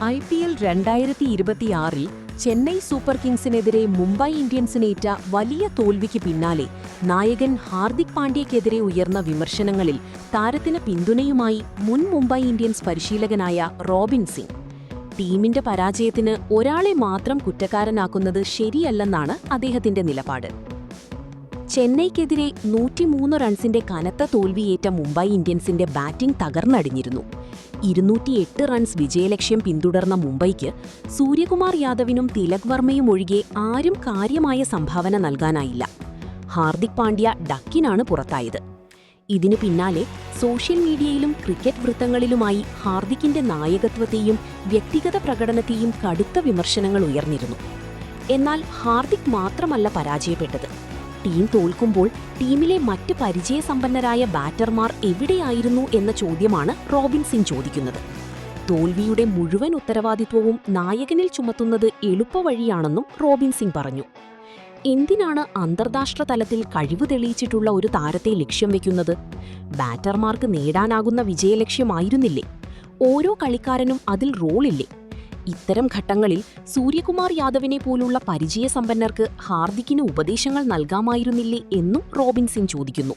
IPL 2026-ൽ Chennai super കിങ്സിനെതിരെ Mumbai ഇന്ത്യൻസിനേറ്റ വലിയ തോൽവിക്ക് പിന്നാലെ നായകൻ ഹാർദിക് പാണ്ഡ്യയ്ക്കെതിരെ ഉയർന്ന വിമർശനങ്ങളിൽ താരത്തിന് പിന്തുണയുമായി മുൻ മുംബൈ ഇന്ത്യൻസ് പരിശീലകനായ റോബിൻ സിംഗ്. ടീമിന്റെ പരാജയത്തിന് ഒരാളെ മാത്രം കുറ്റക്കാരനാക്കുന്നത് ശരിയല്ലെന്നാണ് അദ്ദേഹത്തിന്റെ നിലപാട്. ചെന്നൈക്കെതിരെ 103 റൺസിന്റെ കനത്ത തോൽവിയേറ്റ മുംബൈ ഇന്ത്യൻസിന്റെ ബാറ്റിംഗ് തകർന്നടിഞ്ഞിരുന്നു. 208 റൺസ് വിജയലക്ഷ്യം പിന്തുടർന്ന മുംബൈക്ക് സൂര്യകുമാർ യാദവിനും തിലക് വർമ്മയും ഒഴികെ ആരും കാര്യമായ സംഭാവന നൽകാനായില്ല. ഹാർദിക് പാണ്ഡ്യ ഡക്കിനാണ് പുറത്തായത്. ഇതിനു പിന്നാലെ സോഷ്യൽ മീഡിയയിലും ക്രിക്കറ്റ് വൃത്തങ്ങളിലുമായി ഹാർദിക്കിന്റെ നായകത്വത്തെയും വ്യക്തിഗത പ്രകടനത്തെയും കടുത്ത വിമർശനങ്ങൾ ഉയർന്നിരുന്നു. എന്നാൽ ഹാർദിക് മാത്രമല്ല പരാജയപ്പെട്ടത്. ടീം തോൽക്കുമ്പോൾ ടീമിലെ മറ്റ് പരിചയസമ്പന്നരായ ബാറ്റർമാർ എവിടെയായിരുന്നു എന്ന ചോദ്യമാണ് റോബിൻ സിംഗ് ചോദിക്കുന്നത്. തോൽവിയുടെ മുഴുവൻ ഉത്തരവാദിത്വവും നായകനിൽ ചുമത്തുന്നത് എളുപ്പവഴിയാണെന്നും റോബിൻ സിംഗ് പറഞ്ഞു. എന്തിനാണ് അന്താരാഷ്ട്ര തലത്തിൽ കഴിവ് തെളിയിച്ചിട്ടുള്ള ഒരു താരത്തെ ലക്ഷ്യം വെക്കുന്നത്? ബാറ്റർമാർക്ക് നേടാനാകുന്ന വിജയലക്ഷ്യമായിരുന്നില്ലേ? ഓരോ കളിക്കാരനും അതിൽ റോളില്ലേ? ഇത്തരം ഘട്ടങ്ങളിൽ സൂര്യകുമാർ യാദവിനെ പോലുള്ള പരിചയസമ്പന്നർക്ക് ഹാർദിക്കിന് ഉപദേശങ്ങൾ നൽകാമായിരുന്നില്ലേ എന്നും റോബിൻ സിംഗ് ചോദിക്കുന്നു.